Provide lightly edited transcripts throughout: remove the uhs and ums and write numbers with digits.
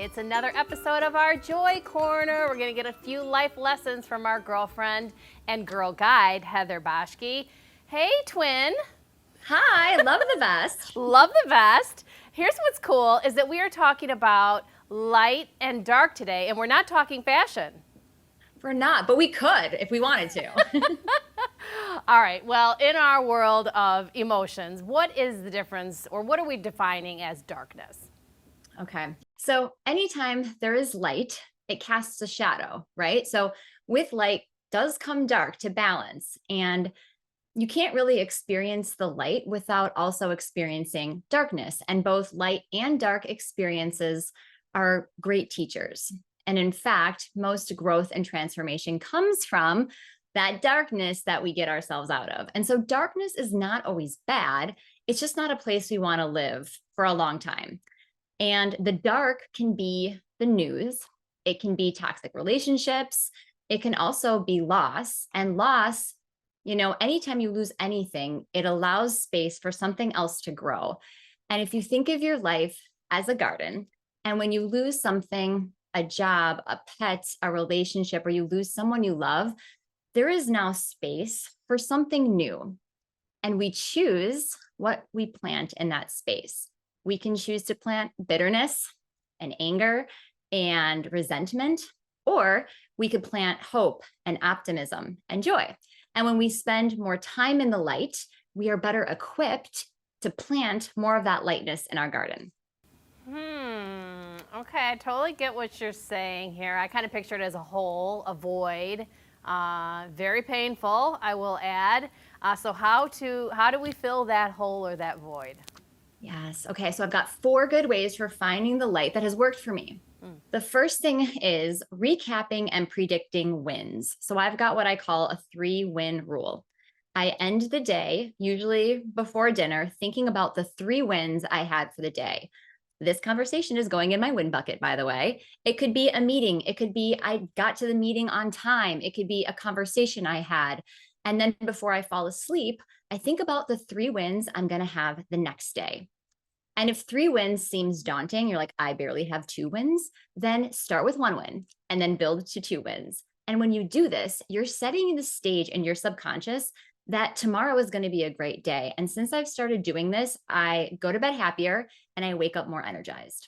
It's another episode of our Joy Corner. We're going to get a few life lessons from our girlfriend and girl guide, Heather Boschke. Hey, twin. Hi, love the vest. Love the vest. Here's what's cool is that we are talking about light and dark today, and we're not talking fashion. We're not, but we could if we wanted to. All right, well, in our world of emotions, what is the difference, or what are we defining as darkness? Okay. So anytime there is light, it casts a shadow, right? So with light does come dark to balance. And you can't really experience the light without also experiencing darkness. And both light and dark experiences are great teachers. And in fact, most growth and transformation comes from that darkness that we get ourselves out of. And so darkness is not always bad. It's just not a place we want to live for a long time. And the dark can be the news. It can be toxic relationships. It can also be loss. And loss, anytime you lose anything, it allows space for something else to grow. And if you think of your life as a garden, and when you lose something, a job, a pet, a relationship, or you lose someone you love, there is now space for something new. And we choose what we plant in that space. We can choose to plant bitterness and anger and resentment, or we could plant hope and optimism and joy. And when we spend more time in the light, we are better equipped to plant more of that lightness in our garden. Okay, I totally get what you're saying here. I kind of picture it as a hole, a void. Very painful, I will add. So how do we fill that hole or that void? Yes. Okay. So I've got 4 good ways for finding the light that has worked for me. The first thing is recapping and predicting wins. So I've got what I call a 3-win rule. I end the day, usually before dinner, thinking about the 3 wins I had for the day. This conversation is going in my win bucket, by the way. It could be a meeting. It could be I got to the meeting on time. It could be a conversation I had. And then before I fall asleep, I think about the 3 wins I'm going to have the next day. And if 3 wins seems daunting, you're like, I barely have 2 wins, then start with 1 win and then build to 2 wins. And when you do this, you're setting the stage in your subconscious that tomorrow is going to be a great day. And since I've started doing this, I go to bed happier and I wake up more energized.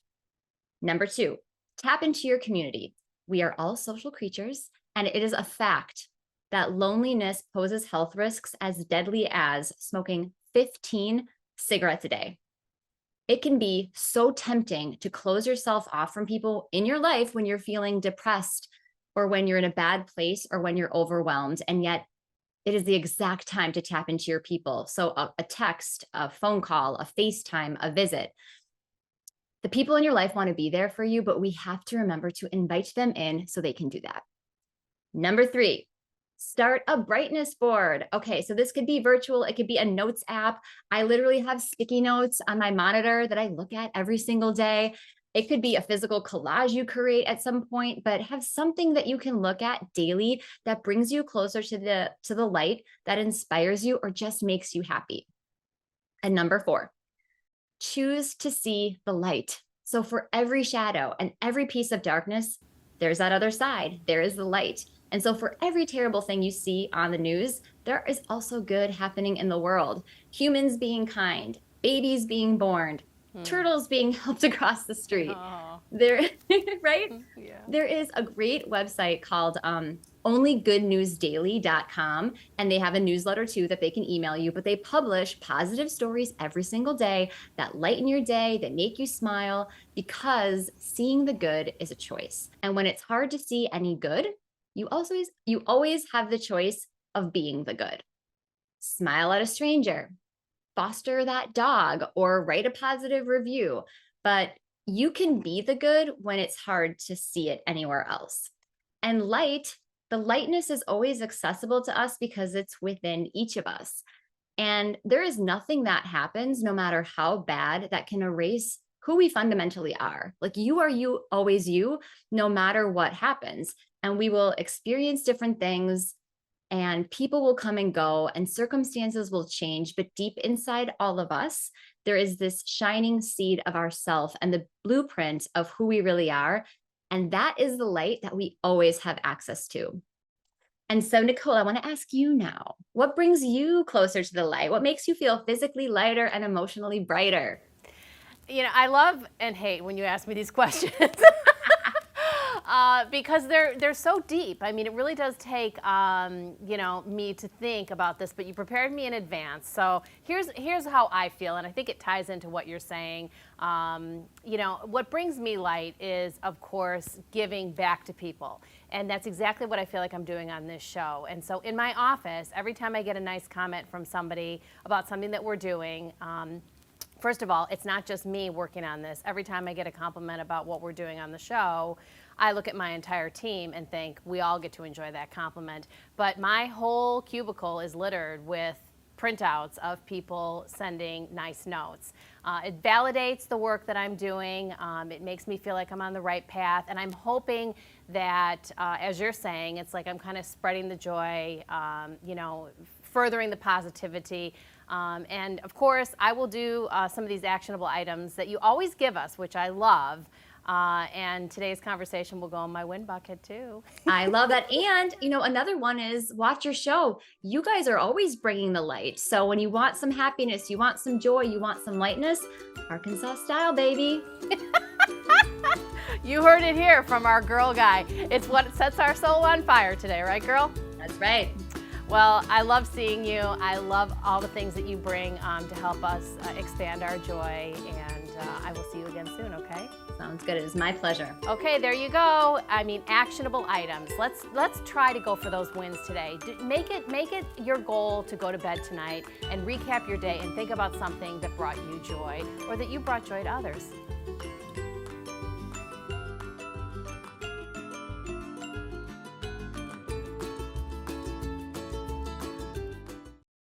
Number 2, tap into your community. We are all social creatures, and it is a fact that loneliness poses health risks as deadly as smoking 15 cigarettes a day. It can be so tempting to close yourself off from people in your life when you're feeling depressed or when you're in a bad place or when you're overwhelmed. And yet it is the exact time to tap into your people. So a text, a phone call, a FaceTime, a visit. The people in your life want to be there for you, but we have to remember to invite them in so they can do that. Number 3, start a brightness board. Okay, so this could be virtual. It could be a notes app. I literally have sticky notes on my monitor that I look at every single day. It could be a physical collage you create at some point, but have something that you can look at daily that brings you closer to the light, that inspires you or just makes you happy. And number 4, choose to see the light. So for every shadow and every piece of darkness, there's that other side. There is the light. And so for every terrible thing you see on the news, there is also good happening in the world. Humans being kind, babies being born, turtles being helped across the street. There, right? Yeah. There is a great website called onlygoodnewsdaily.com, and they have a newsletter too that they can email you, but they publish positive stories every single day that lighten your day, that make you smile, because seeing the good is a choice. And when it's hard to see any good, you always have the choice of being the good. Smile at a stranger, foster that dog, or write a positive review. But you can be the good when it's hard to see it anywhere else. And the lightness is always accessible to us because it's within each of us. And there is nothing that happens, no matter how bad, that can erase who we fundamentally are. Like you are you, always you, no matter what happens. And we will experience different things and people will come and go and circumstances will change. But deep inside all of us, there is this shining seed of ourself and the blueprint of who we really are. And that is the light that we always have access to. And so, Nicole, I want to ask you now, what brings you closer to the light? What makes you feel physically lighter and emotionally brighter? You know, I love and hate when you ask me these questions. Because they're so deep. I mean, it really does take me to think about this. But you prepared me in advance. So here's how I feel, and I think it ties into what you're saying. What brings me light is, of course, giving back to people, and that's exactly what I feel like I'm doing on this show. And so in my office, every time I get a nice comment from somebody about something that we're doing. First of all, it's not just me working on this. Every time I get a compliment about what we're doing on the show, I look at my entire team and think we all get to enjoy that compliment. But my whole cubicle is littered with printouts of people sending nice notes. It validates the work that I'm doing. It makes me feel like I'm on the right path. And I'm hoping that, as you're saying, it's like I'm kind of spreading the joy, furthering the positivity. And of course, I will do some of these actionable items that you always give us, which I love. And today's conversation will go in my win bucket too. I love that. And, another one is watch your show. You guys are always bringing the light. So when you want some happiness, you want some joy, you want some lightness, Arkansas style, baby. You heard it here from our girl guy. It's what sets our soul on fire today, right, girl? That's right. Well, I love seeing you. I love all the things that you bring to help us expand our joy. And I will see you again soon, okay? Sounds good. It is my pleasure. Okay, there you go. I mean, actionable items. Let's try to go for those wins today. Make it your goal to go to bed tonight and recap your day and think about something that brought you joy or that you brought joy to others.